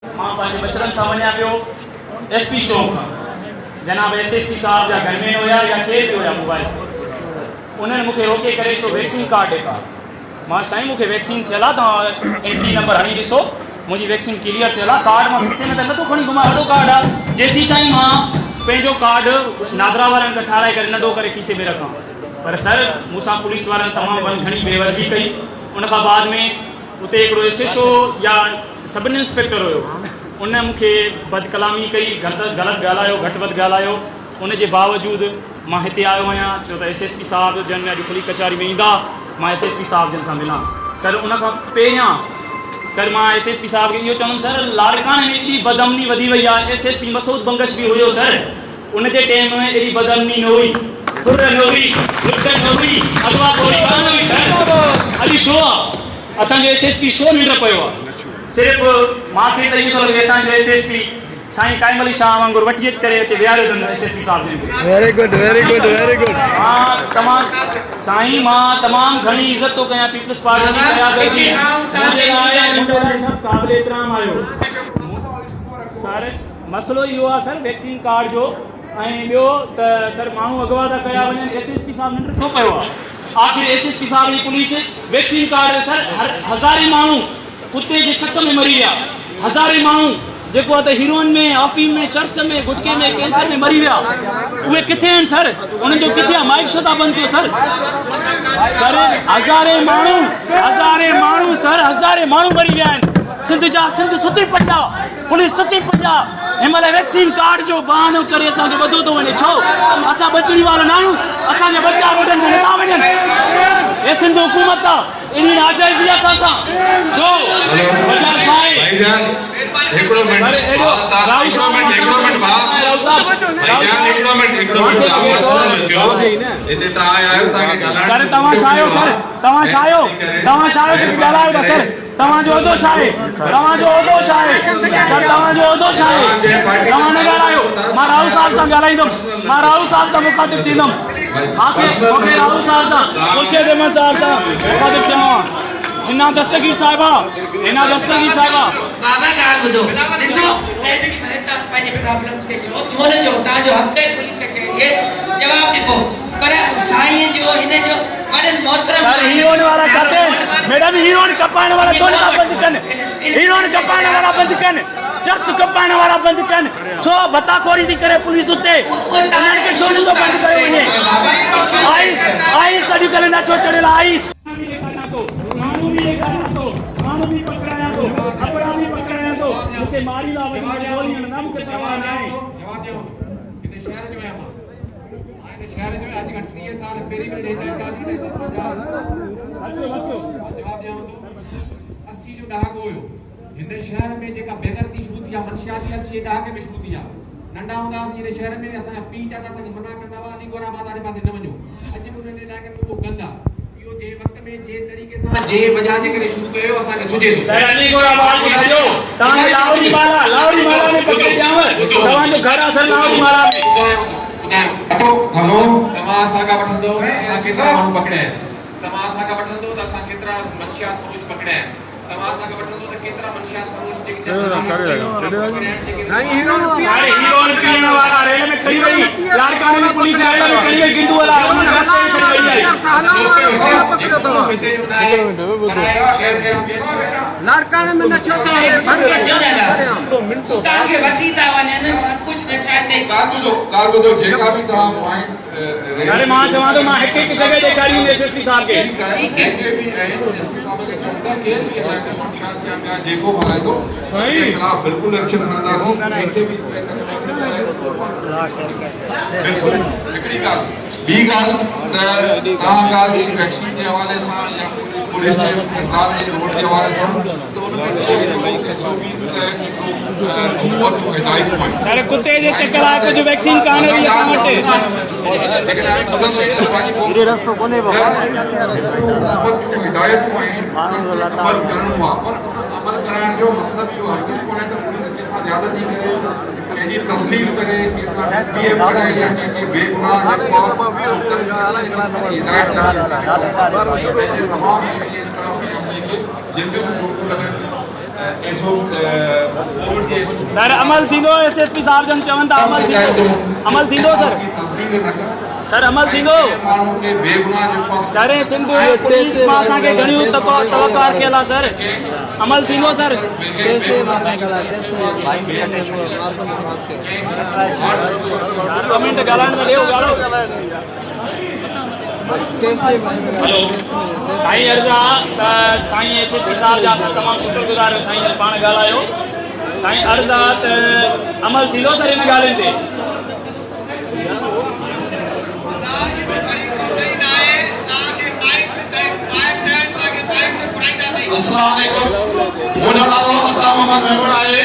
मां पंहिंजे बचड़नि सां वञा पियो SP चौक खां। जनाब SSP साहब जा गनमैन हुया या केर बि हुया मोबाइल उन्हनि मूंखे रोके करे चयो वैक्सीन कार्ड ॾेखार। मां साईं मूंखे वैक्सीन थियल आहे, तव्हां एंट्री नंबर हणी ॾिसो, मुंहिंजी वैक्सीन क्लियर थियल आहे। कार्ड मां खीसे में त नथो खणी घुमां, वॾो कार्ड आहे। जेसीं ताईं मां पंहिंजो कार्ड नादरा वारनि खां ठाराए करे नंढो करे खीसे में रखां। पर सर मूंसां पुलिस वारनि तमामु घणी बेवर्जी कई। उन खां बाद में उते हिकिड़ो SHO या सब इंस्पेक्टर हुयो, उन मूंखे बदकलामी कई, ग़लति ॻाल्हायो, घटि वधि ॻाल्हायो। उनजे बावजूदि मां हिते आयो आहियां, छो त SSP साहब जन में अॼु खुली कचहरी में ईंदा, मां SSP साहब जन सां मिलां। सर उन खां पहिरियां सर मां SSP साहब खे इहो चवंदुमि, सर लाड़काने में एॾी बदअमनी वधी वई आहे। SSP मसूद बंगश बि हुयो सर, उनजे टाइम में एॾी बदअमनी न हुई, खुर न हुई, लुट न हुई, अगवा थोरी कान हुई सर। अॼु छो आहे असांजो SSP छो निंड पियो आहे? सिर्फ़ु मूंखे त इहो थो लॻे असांजो SSP साईं काइम अली शाह वांगुरु वठी अची करे अचे विहारियो अथनि SSP साहब जन। Very good very good very good. मां तमामु साईं मां तमामु घणी इज़त थो कयां पीपल्स पार्टी जी क़यादत जी। सभु क़ाबिल एतिराम आयो सर। मसइलो इहो आहे सर वैक्सीन कार्ड जो, ऐं ॿियो त सर माण्हू अगवा था कया वञनि। SSP साहब निंड छो पियो आहे? आख़िर SSP साहब जी पुलिस वैक्सीन कार्ड सर हज़ारे माण्हू कुत्ते जे छक में मरी विया, हज़ारे माण्हू जेको आहे त हीरोइन में, अफ़ीम में, चर्स में, गुटके में, कैंसर में मरी विया। उहे किथे आहिनि सर? उन्हनि जो किथे आहे? माइक छो था बंदि कयो सर? सर हज़ारे माण्हू सर हज़ारे माण्हू मरी विया आहिनि। सिंध सुती पई आहे, पुलिस सुती पई आहे। हिन महिल वैक्सीन कार्ड जो बहानो करे असांखे वधो थो वञे। छो? असां बचड़ी वारा न आहियूं, असांजा बच्चा रोडनि ते नथा वञनि। हे सिंध हुकूमत आहे, एॾी नाजाइज़ी आहे असां सां। छो? वजह छा आहे? सर तव्हां छा आहियो सर? तव्हां छा आहियो जेके ॻाल्हायो था सर? तव्हांजो उहिदो छा आहे? तव्हांजो उहिदो छा आहे सर? तव्हांजो उहिदो छा आहे? तव्हां न ॻाल्हायो। मां राहुल साहब सां ॻाल्हाईंदुमि, मां राहुल साहब सां मुखातिब थींदुमि। मूंखे राहुल साहब सां, खुर्शीद अहमद साहब सां मुखातिब थियणो आहे। हिना दस्तगीर साहिबा बाबा ॻाल्हि ॿुधो, ॾिसो पंहिंजे प्रॉब्लम्स खे छो न चओ? तव्हांजो हक़ आहे खुली कचहरी जवाबु ॾिबो। पर साईं जो हिन जो वॾनि मोहतरम सर हीरोइन वारा जाते मैडम हीरोइन कपाइण वारा छो नथा बंदि कनि? हीरोइन कपाइण वारा बंदि कनि, चर्च कपाइण वारा बंदि कनि। छो बताखोरी थी करे पुलिस उते? उन्हनि खे छो नथो बंदि कयो वञे? आइस अॼुकल्ह नशो चढ़ियल आहे। आइस माण्हू बि पकड़ाया थो, कपिड़ा बि पकड़ाया थो, मूंखे मारी था वञनि, गोली हणंदा, मूंखे परवाह न आहे। हिन शहर में जेका बेगरती शुरू थी आहे, मनशियाती अची ॾहाके में शुरू थी आहे। नंढा हूंदा हुआसीं हिन शहर में, असांजा पीउ चाचा असांखे मना कंदा हुआ, अली गोरा माता जे पासे न वञो। अॼु बि उन्हनि ॾहाके में उहो कंदा। इहो जे वक़्त में जे तरीक़े सां जे वजह जे करे शुरू कयो असांखे सुझे थो। सर अली गोरा माल खे छॾियो, तव्हांखे लाहौरी माला में पकड़े ॾियांव, तव्हांजो घर आहे सर लाहौरी माला में। हलो तव्हां असांखां वठंदो त असां केतिरा माण्हू पकड़िया आहिनि? तव्हां असांखां वठंदो त असां केतिरा मनशियात फरोश पकड़िया आहिनि? तव्हां असांखां वठंदो त केतिरा मनशियात फरोश जेके साईं हीरोइन पीअण वारा रेल में खड़ी वई, लाड़काने में पुलिस रेल में खड़ी वई, गिंदू वाला उन्हनि रस्ते में छॾी वई आहे। लाड़काने में नचो तो तव्हांखे वठी था वञनि, सभु कुझु नचाइते। ॻाल्हि ॿुधो, जेका बि तव्हां पॉइंट सर मां चवां थो, मां हिकु जॻह ॾेखारी SSP साहब खे। जेको हलाईंदो सही खिलाफ बिल्कुल एक्शन खणंदासीं। बिल्कुल हिकिड़ी ॻाल्हि ॿी ॻाल्हि त तव्हां ॻाल्हि वैक्सीन जे हवाले सां या पुलिस जे किरदार जे रोड जे हवाले सां त उन में SOPs जेको हिदायतूं आहिनि। सर कुत्ते जे चक्कर आहे, कुझु वैक्सीन कान हुई असां वटि। लेकिन हाणे रस्तो कोन्हे बाबा, हिदायतूं आहिनि, अमल करणो आहे। पर अमल कराइण जो मतिलबु इहो हरगिज़ कोन्हे त पुलिस कंहिंसां ज्यादती करे, कंहिंजी तस्लीम करे, कंहिंसां मिसबिहेव करे या कंहिंखे बेगुनाह हिदायत तमामु जल्दी सर अमल थींदो एसएसपी साहब जन चवनि था अमल थींदो सर अमल थींदो सर सिंध पुलिस मां असांखे घणियूं तवकार कयल आहे सर अमल थींदो सर कमेंट ॻाल्हाइण त ॾियो ॻाल्हायो हेलो साईं अर्ज़ु आहे त साईं एसएसपी साहब जा असां तमामु शुक्रगुज़ार आहियूं साईं जन पाण ॻाल्हायो साईं अर्ज़ु आहे त अमल थींदो सर हिन ॻाल्हियुनि ते अस्सलाम वालेकुम मुंहिंजो नालो अता मोहम्मद महमूद आहे